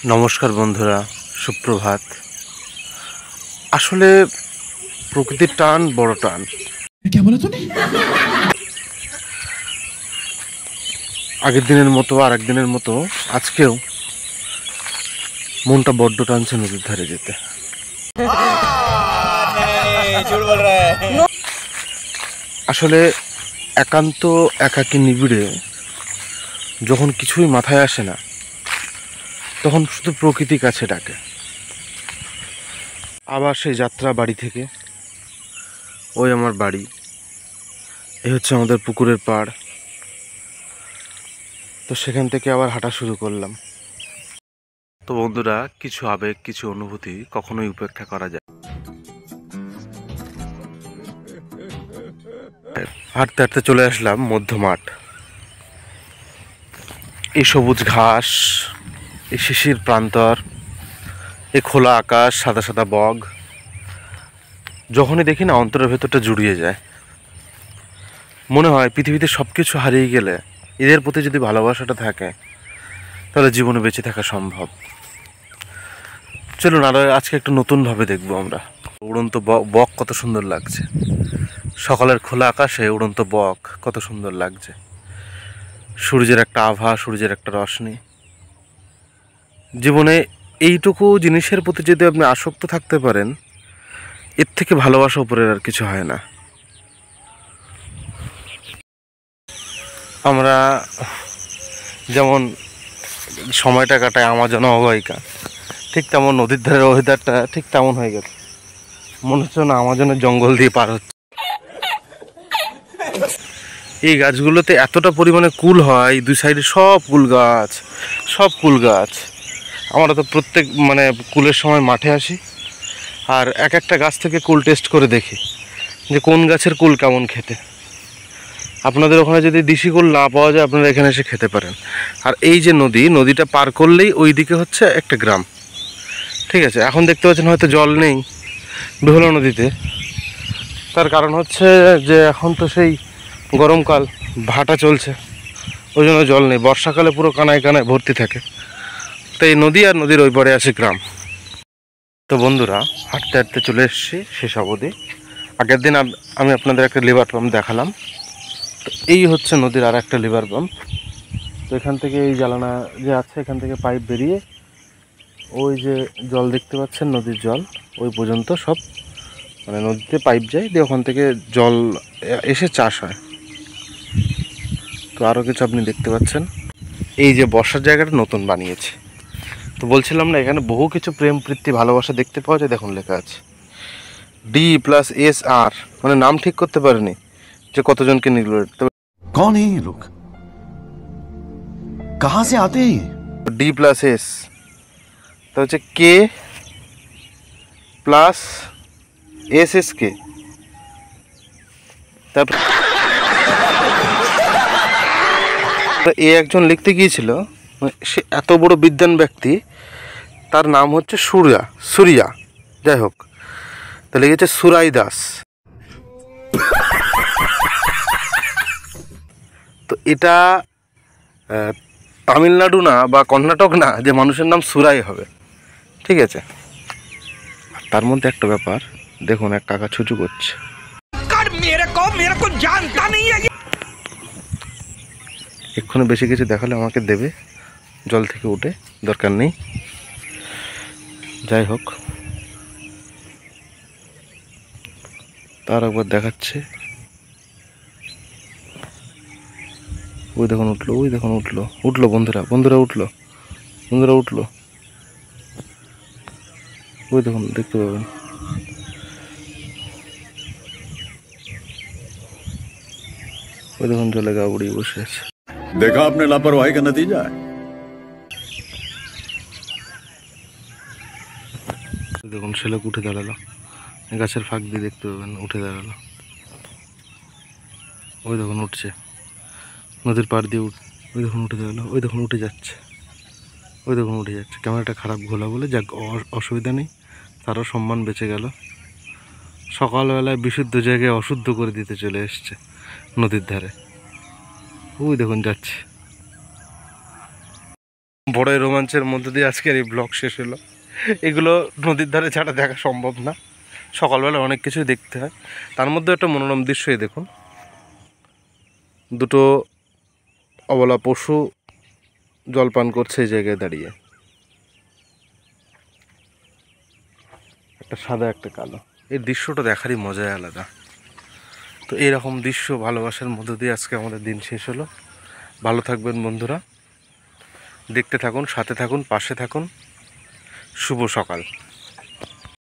নমস্কার বন্ধুরা, সুপ্রভাত। আসলে প্রকৃতির টান বড় টান। আগের দিনের মতো আর একদিনের মতো আজকেও মনটা বড্ড টানছে নদীর ধারে যেতে। আসলে একান্ত একাকী নিবিড়ে যখন কিছুই মাথায় আসে না, তখন শুধু প্রকৃতি কাছে ডাকে। আবার সেই যাত্রা বাড়ি থেকে, ওই আমার বাড়ি, এই হচ্ছে আমাদের পুকুরের পাড়। তো সেখান থেকে আবার হাঁটা শুরু করলাম। তো বন্ধুরা, কিছু আবেগ, কিছু অনুভূতি কখনোই উপেক্ষা করা যায়। হাঁটতে হাঁটতে চলে আসলাম মধ্য মাঠ। এই সবুজ ঘাস, এই শিশির প্রান্তর, এই খোলা আকাশ, সাদা সাদা বগ, যখনই দেখি না অন্তরের ভেতরটা জুড়িয়ে যায়। মনে হয় পৃথিবীতে সব কিছু হারিয়ে গেলে এদের প্রতি যদি ভালোবাসাটা থাকে, তাহলে জীবনে বেঁচে থাকা সম্ভব। চলুন আরো আজকে একটু নতুনভাবে দেখবো আমরা। উড়ন্ত বক কত সুন্দর লাগছে, সকালের খোলা আকাশে উড়ন্ত বক কত সুন্দর লাগছে। সূর্যের একটা আভা, সূর্যের একটা রশ্মি। জীবনে এইটুকু জিনিসের প্রতি যদি আপনি আসক্ত থাকতে পারেন, এর থেকে ভালোবাসা উপরের আর কিছু হয় না। আমরা যেমন সময়টা কাটাই আমাজন অববাহিকা, ঠিক তেমন নদীর ধারের ওয়েদারটা ঠিক তেমন হয়ে গেছে। মনে হচ্ছে না আমাজনের জঙ্গল দিয়ে পার হচ্ছে। এই গাছগুলোতে এতটা পরিমাণে কুল হয়, দুই সাইডে সব কুল গাছ। আমরা তো প্রত্যেক কুলের সময় মাঠে আসি, আর এক একটা গাছ থেকে কুল টেস্ট করে দেখি যে কোন গাছের কুল কেমন খেতে। আপনাদের ওখানে যদি দেশি কুল না পাওয়া যায়, আপনারা এখানে এসে খেতে পারেন। আর এই যে নদীটা পার করলেই ওই দিকে হচ্ছে একটা গ্রাম। ঠিক আছে, এখন দেখতে পাচ্ছেন হয়তো জল নেই বেহুলা নদীতে। তার কারণ হচ্ছে যে এখন তো সেই গরমকাল, ভাটা চলছে, ওই জন্য জল নেই। বর্ষাকালে পুরো কানায় কানায় ভর্তি থাকে। তো এই নদী আর নদীর ওই পারে আছে গ্রাম। তো বন্ধুরা, হাঁটতে হাঁটতে চলে এসেছি শেষ অবধি। আগের দিন আমি আপনাদের একটা লিভার পাম্প দেখালাম। তো এই হচ্ছে নদীর আর একটা লিভার পাম্প। তো এখান থেকে এই জ্বালানা যে আছে, এখান থেকে পাইপ বেরিয়ে ওই যে জল দেখতে পাচ্ছেন, নদীর জল ওই পর্যন্ত সব নদীতে পাইপ যায়, দিয়ে ওখান থেকে জল এসে চাষ হয়। তো আরও কিছু আপনি দেখতে পাচ্ছেন, এই যে বর্ষার জায়গাটা নতুন বানিয়েছে। তো বলছিলাম না, এখানে বহু কিছু প্রেম প্রীতি ভালোবাসা দেখতে পাওয়া যায়। দেখুন লেখা আছে D+SR, নাম ঠিক করতে পারেনি যে কতজনকে নিল। তবে कौन है ये लोग, कहां से आते हैं? D+S তো হচ্ছে K+SSK। তারপর একজন লিখতে গিয়েছিল, সে এত বড় বিদ্বান ব্যক্তি, তার নাম হচ্ছে সুরিয়া, যাই হোক, তো লিখেছে সুরাই দাস। তো এটা তামিলনাড়ু না বা কর্ণাটক না যে মানুষের নাম সুরাই হবে। ঠিক আছে, তার মধ্যে একটা ব্যাপার দেখুন, এক কাকা ছুচু করছে। এক্ষুনি বেশি কিছু দেখালে আমাকে দেবে জল থেকে উঠে, দরকার নেই। যাই হোক, তার একবার দেখাচ্ছে। ওই দেখুন উঠলো বন্ধুরা উঠলো। ওই দেখুন, দেখতে পাবেন। ওই দেখুন জলে গা উড়িয়ে বসে আছে। देखा आपने लापरवाही का नतीजा है। দেখুন শেলক উঠে দাঁড়ালো, গাছের ফাঁক দিয়ে দেখতে পাবেন উঠে দাঁড়ালো। ওই দেখুন উঠছে, নদীর পাড় দিয়ে ওই দেখুন উঠে দাঁড়ালো। ওই দেখুন উঠে যাচ্ছে। ক্যামেরাটা খারাপ ঘোলা বলে যাক, অসুবিধা নেই, তারও সম্মান বেঁচে গেল। সকালবেলায় বিশুদ্ধ জায়গায় অশুদ্ধ করে দিতে চলে এসছে নদীর ধারে। ওই দেখুন যাচ্ছে। বড়ই রোমাঞ্চের মধ্যে দিয়ে আজকের এই ব্লগ শেষ হলো। এগুলো নদীর ধারে ছাড়া দেখা সম্ভব না, সকালবেলা অনেক কিছুই দেখতে হয়। তার মধ্যে একটা মনোরম দৃশ্যই দেখুন, দুটো অবলা পশু জলপান করছে এই জায়গায় দাঁড়িয়ে, একটা সাদা একটা কালো। এই দৃশ্যটা দেখারই মজাই আলাদা। তো এইরকম দৃশ্য ভালোবাসার মধ্য দিয়ে আজকে আমাদের দিন শেষ হলো। ভালো থাকবেন বন্ধুরা, দেখতে থাকুন, সাথে থাকুন, পাশে থাকুন। শুভ সকাল।